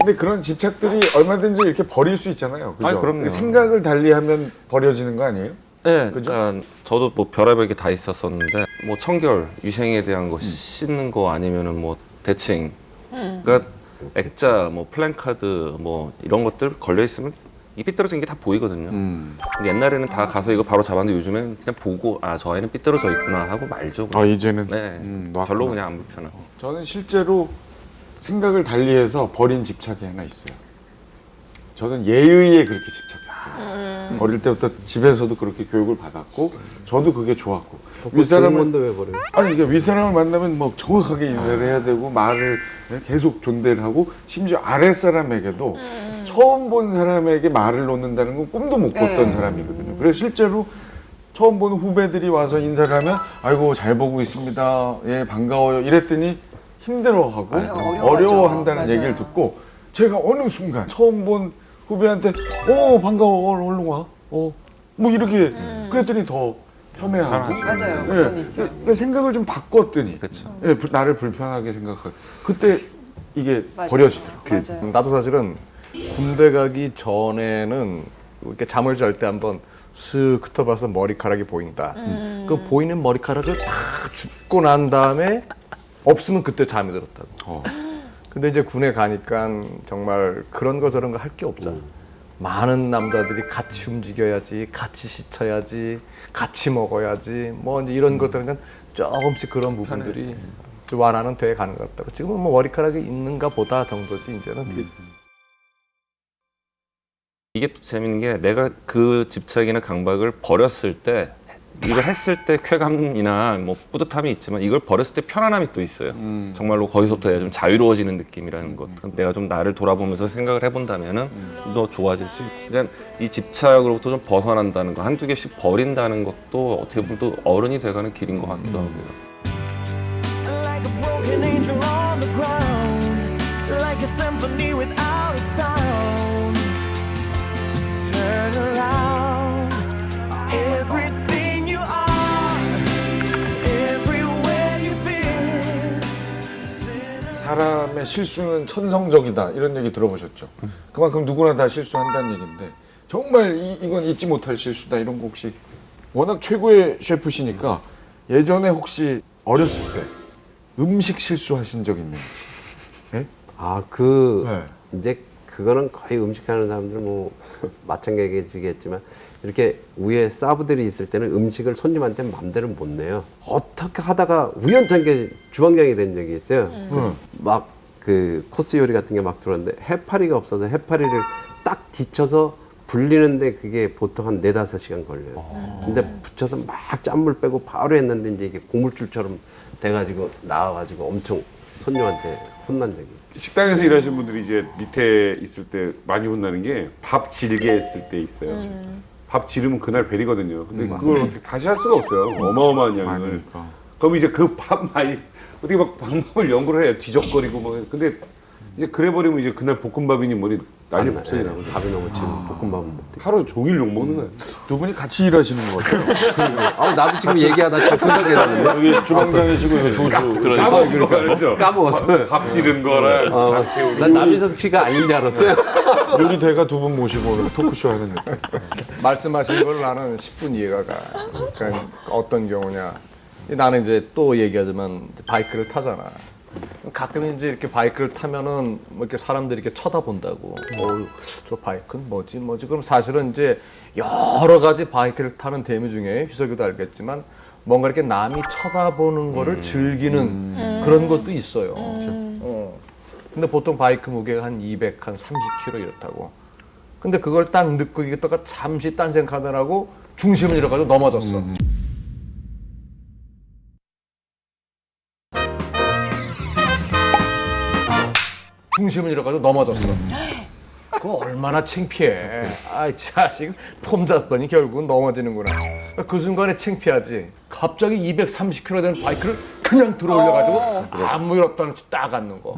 근데 그런 집착들이 얼마든지 이렇게 버릴 수 있잖아요. 그죠? 아니, 그럼요. 생각을 달리하면 버려지는 거 아니에요? 네, 그죠? 그러니까 저도 뭐 별의별 게 다 있었었는데 뭐 청결, 위생에 대한 거 씻는 거 아니면은 뭐 대칭, 그러니까 액자, 뭐 플랜카드, 뭐 이런 것들 걸려 있으면 이 삐뚤어진 게 다 보이거든요. 근데 옛날에는 다 가서 이거 바로 잡았는데 요즘에는 그냥 보고 아 저 애는 삐뚤어져 있구나 하고 말죠. 이제는 네, 놨구나. 별로 그냥 안 불편하고. 저는 실제로 생각을 달리해서 버린 집착이 하나 있어요. 저는 예의에 그렇게 집착했어요. 어릴 때부터 집에서도 그렇게 교육을 받았고 저도 그게 좋았고 윗사람은 왜 버려요? 아니 이게 윗사람을 만나면 뭐 정확하게 인사를 해야 되고 말을 계속 존대를 하고 심지어 아랫사람에게도 처음 본 사람에게 말을 놓는다는 건 꿈도 못 꿨던 사람이거든요. 그래서 실제로 처음 보는 후배들이 와서 인사를 하면 아이고 잘 보고 있습니다. 예 반가워요. 이랬더니 힘들어하고 어려워한다는 맞아요. 얘기를 듣고 제가 어느 순간 처음 본 후배한테 반가워 얼른 와. 뭐 이렇게 그랬더니 더 편해하고 맞아요. 예, 그건 있어요. 그 생각을 좀 바꿨더니 그렇죠. 예, 나를 불편하게 생각하고 그때 이게 맞아요. 버려지더라고요. 맞아요. 나도 사실은 군대 가기 전에는 이렇게 잠을 잘 때 한번 슥 흩어봐서 머리카락이 보인다. 그 보이는 머리카락을 다 줍고 난 다음에 없으면 그때 잠이 들었다고. 근데 이제 군에 가니까 정말 그런 거 저런 거 할 게 없잖아. 많은 남자들이 같이 움직여야지, 같이 씻어야지, 같이 먹어야지, 뭐 이제 이런 것들은 조금씩 그런 부분들이 완화는 돼 가는 것 같다고. 지금은 뭐 머리카락이 있는가 보다 정도지 이제는. 이게 또 재밌는 게 내가 그 집착이나 강박을 버렸을 때 이걸 했을 때 쾌감이나 뭐 뿌듯함이 있지만 이걸 버렸을 때 편안함이 또 있어요. 정말로 거기서부터 내가 좀 자유로워지는 느낌이라는 것. 내가 좀 나를 돌아보면서 생각을 해본다면은 더 좋아질 수 있고 그냥 이 집착으로부터 좀 벗어난다는 거 한두 개씩 버린다는 것도 어떻게 보면 또 어른이 돼가는 길인 것 같기도 하고요. Like a broken angel on the ground, like a symphony without a sound. Turn around, everything you are, everywhere you've been. 사람의 실수는 천성적이다 이런 얘기 들어보셨죠? 그만큼 누구나 다 실수한다는 얘기인데 정말 이건 잊지 못할 실수다 이런 거 혹시 워낙 최고의 셰프시니까 예전에 혹시 어렸을 때 음식 실수하신 적 있는지? 네? 이제 그거는 거의 음식하는 사람들은 뭐 마찬가지겠지만 이렇게 위에 서브들이 있을 때는 음식을 손님한테 마음대로 못 내요. 어떻게 하다가 우연찮게 주방장이 된 적이 있어요. 막 그 코스 요리 같은 게 막 들어왔는데 해파리가 없어서 해파리를 딱 뒤쳐서 불리는데 그게 보통 한 4-5시간 걸려요. 근데 붙여서 막 짠물 빼고 바로 했는데 이제 이게 고물줄처럼 돼가지고 나와가지고 엄청 손님한테 혼난 적이 있어요. 식당에서 일하시는 분들이 이제 밑에 있을 때 많이 혼나는 게 밥 질게 했을 때 있어요. 밥 지르면 그날 베리거든요. 근데 그걸 어떻게 다시 할 수가 없어요. 어마어마한 양을. 많으니까. 그럼 이제 그 밥 많이 어떻게 막 방법을 연구를 해요. 뒤적거리고 뭐. 근데 이제 그래 버리면 이제 그날 볶음밥이니 뭐니 난리 법석이 나거든요. 밥이 너무 지금 볶음밥은 못 돼. 하루 종일 욕 먹는 거예요. 두 분이 같이 일하시는 것 같아요. 나도 지금 얘기하다 자꾸 생각이 나는데 여기 주방장이시고 여기 조수. 까먹은 거 알았죠? 까먹었어. 밥 지른 거랑 장태우리. 난 남희석 씨가 아닌 줄 알았어요. 요리 대가 두 분 모시고 오늘 토크쇼 하는 느낌. 말씀하신 걸 나는 10분 이해가 가. 그러니까 어떤 경우냐. 나는 이제 또 얘기하지만 바이크를 타잖아. 가끔 이제 이렇게 바이크를 타면은 뭐 이렇게 사람들이 이렇게 쳐다본다고. 저 바이크는 뭐지? 그럼 사실은 이제 여러 가지 바이크를 타는 대미 중에 휘석이도 알겠지만 뭔가 이렇게 남이 쳐다보는 거를 즐기는 그런 것도 있어요. 근데 보통 바이크 무게가 한 200, 한 30kg 이렇다고. 근데 그걸 딱 넣고 이게 또 잠시 딴 생각하느라고 중심을 잃어가지고 넘어졌어. 중심을 잃어가지고 넘어졌어. 그거 얼마나 창피해. 아이 자식 폼 잡더니 결국은 넘어지는구나. 그 순간에 창피하지. 갑자기 230kg 되는 바이크를 그냥 들어 올려가지고 아무 일 없다는 듯 딱 앉는 거.